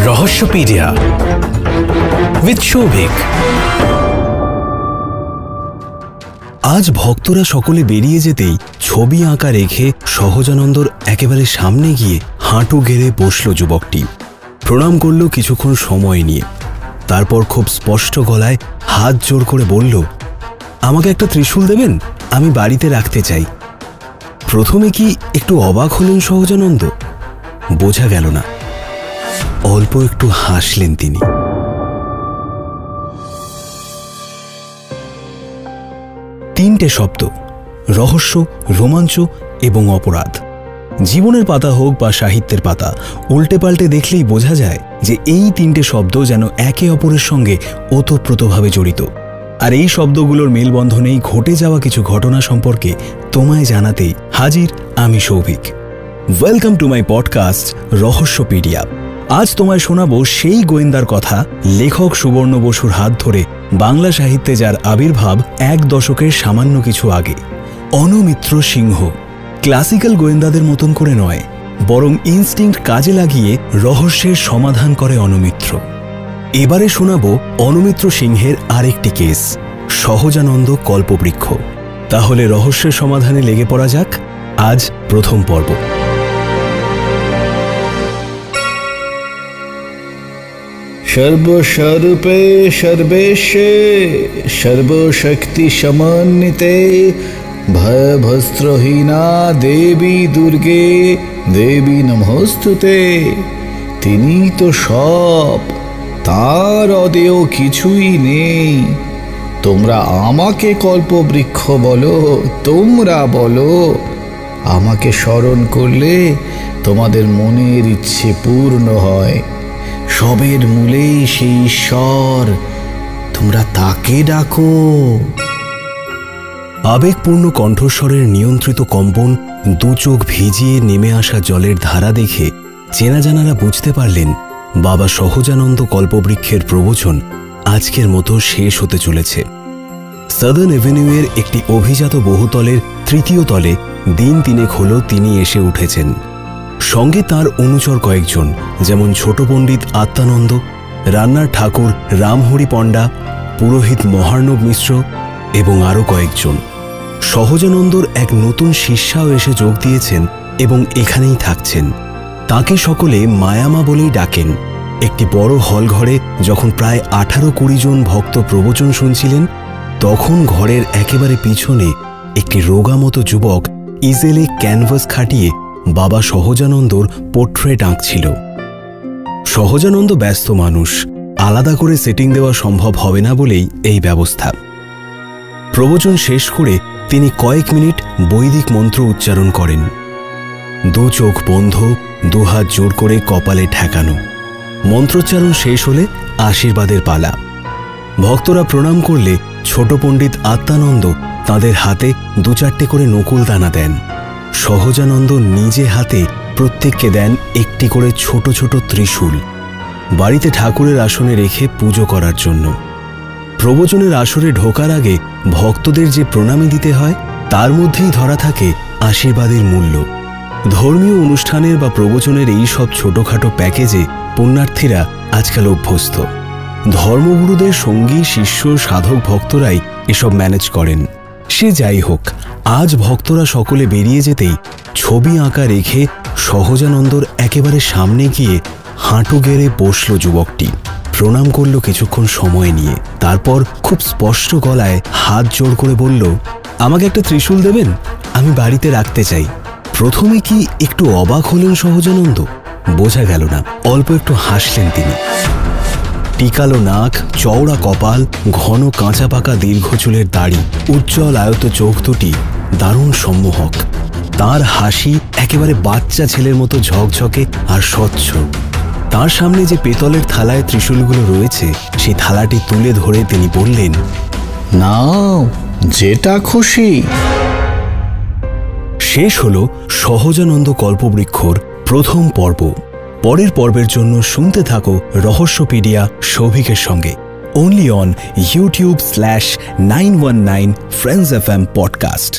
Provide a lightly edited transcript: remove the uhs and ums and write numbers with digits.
রহস্যপিডিয়া with Souvik. আজ ভক্তরা সকলে বেরিয়ে যেতেই ছবি আঁকা রেখে সহজানন্দর একেবারে সামনে গিয়ে হাঁটু গেড়ে বসল যুবকটি। প্রণাম করল কিছুক্ষণ সময় নিয়ে, তারপর খুব স্পষ্ট গলায় হাত জোর করে বলল, আমাকে একটা ত্রিশূল দেবেন, আমি বাড়িতে রাখতে চাই। প্রথমে কি একটু অবাক হলেন সহজানন্দ? বোঝা গেল না, অল্প একটু হাসলেন তিনি। তিনটে শব্দ, রহস্য, রোমাঞ্চ এবং অপরাধ। জীবনের পাতা হোক বা সাহিত্যের পাতা, উল্টে পাল্টে দেখলেই বোঝা যায় যে এই তিনটে শব্দ যেন একে অপরের সঙ্গে ওতপ্রোতভাবে জড়িত। আর এই শব্দগুলোর মেলবন্ধনেই ঘটে যাওয়া কিছু ঘটনা সম্পর্কে তোমায় জানাতেই হাজির আমি Souvik. Welcome to my podcast Rahasyapedia. আজ তোমায় শোনাবো সেই গোয়েন্দার কথা, লেখক সুবর্ণ বসুর হাত ধরে বাংলা সাহিত্যে যার আবির্ভাব এক দশকের সামান্য কিছু আগে। অনুমিত্র সিংহ। ক্লাসিক্যাল গোয়েন্দাদের মতন করে নয়, বরং ইনস্টিংক্ট কাজে লাগিয়ে রহস্যের সমাধান করে অনুমিত্র। এবারে শোনাবো অনুমিত্র সিংহের আরেকটি কেস, সহজানন্দ কল্পবৃক্ষ। তাহলে রহস্যের সমাধানে লেগে পড়া যাক। আজ প্রথম পর্ব। সর্বস্বরূপে সর্বেশে সর্বশক্তি সমন্বিতে ভয়ভস্ত্রহীনা দেবী দুর্গে দেবী নমস্তুতে। তিনি তো সব, তার অদেয় কিছুই নেই। তোমরা আমাকে কল্পবৃক্ষ বলো, তোমরা বলো। আমাকে স্মরণ করলে তোমাদের মনের ইচ্ছে পূর্ণ হয়। সবের মূলেই সেই ঈশ্বর, তোমরা তাকে ডাকো। আবেগপূর্ণ কণ্ঠস্বরের নিয়ন্ত্রিত কম্পন, দু চোখ ভিজিয়ে নেমে আসা জলের ধারা দেখে চেনা জানারা বুঝতে পারলেন বাবা সহজানন্দ কল্পবৃক্ষের প্রবচন আজকের মতো শেষ হতে চলেছে। সাদার্ন এভিনিউয়ের একটি অভিজাত বহুতলের তৃতীয় তলে দিন তিনেক হল তিনি এসে উঠেছেন। সঙ্গে তার অনুচর কয়েকজন, যেমন ছোট পণ্ডিত আত্মানন্দ, রান্নার ঠাকুর রামহরি পণ্ডা, পুরোহিত মহার্ণব মিশ্র এবং আরও কয়েকজন। সহজানন্দর এক নতুন শিষ্যাও এসে যোগ দিয়েছেন এবং এখানেই থাকছেন। তাকে সকলে মায়ামা বলেই ডাকেন। একটি বড় হল ঘরে যখন প্রায় 18-20 জন ভক্ত প্রবচন শুনছিলেন, তখন ঘরের একেবারে পিছনে একটি রোগামতো যুবক ইজেলে ক্যানভাস খাটিয়ে বাবা সহজানন্দর পোর্ট্রেট আঁকছিল। সহজানন্দ ব্যস্ত মানুষ, আলাদা করে সেটিং দেওয়া সম্ভব হবে না বলেই এই ব্যবস্থা। প্রবচন শেষ করে তিনি কয়েক মিনিট বৈদিক মন্ত্র উচ্চারণ করেন। দু চোখ বন্ধ, দুহাত জোর করে কপালে ঠেকানো। মন্ত্রোচ্চারণ শেষ হলে আশীর্বাদের পালা। ভক্তরা প্রণাম করলে ছোট পণ্ডিত আত্মানন্দ তাঁদের হাতে 2-4টে করে নকুল দানা দেন। সহজানন্দ নিজে হাতে প্রত্যেককে দেন একটি করে ছোট ছোট ত্রিশূল, বাড়িতে ঠাকুরের আসনে রেখে পুজো করার জন্য। প্রবচনের আসরে ঢোকার আগে ভক্তদের যে প্রণামী দিতে হয়, তার মধ্যেই ধরা থাকে আশীর্বাদের মূল্য। ধর্মীয় অনুষ্ঠানের বা প্রবচনের এই সব ছোটখাটো প্যাকেজে পুণ্যার্থীরা আজকাল অভ্যস্ত। ধর্মগুরুদের সঙ্গী শিষ্য সাধক ভক্তরাই এসব ম্যানেজ করেন। সে যাই হোক, আজ ভক্তরা সকলে বেরিয়ে যেতেই ছবি আঁকা রেখে সহজানন্দর একেবারে সামনে গিয়ে হাঁটু গেড়ে বসল যুবকটি। প্রণাম করল কিছুক্ষণ সময় নিয়ে, তারপর খুব স্পষ্ট গলায় হাত জোর করে বলল, আমাকে একটা ত্রিশূল দেবেন, আমি বাড়িতে রাখতে চাই। প্রথমে কি একটু অবাক হলেন সহজানন্দ? বোঝা গেল না, অল্প একটু হাসলেন তিনি। টিকালো নাক, চওড়া কপাল, ঘন কাঁচা পাকা দীর্ঘ চুলের দাড়ি, উজ্জ্বল আয়ত চোখ দুটি দারুণ সম্মোহক। তার হাসি একেবারে বাচ্চা ছেলের মতো ঝকঝকে আর স্বচ্ছ। তার সামনে যে পেতলের থালায় ত্রিশূলগুলো রয়েছে, সেই থালাটি তুলে ধরে তিনি বললেন, নাও, যেটা খুশি। শেষ হল সহজানন্দ কল্পবৃক্ষর প্রথম পর্ব। পরের পর্বের জন্য শুনতে থাকো রহস্যপিডিয়া সৌভিকের সঙ্গে, only on YouTube/919 Friends FM podcast।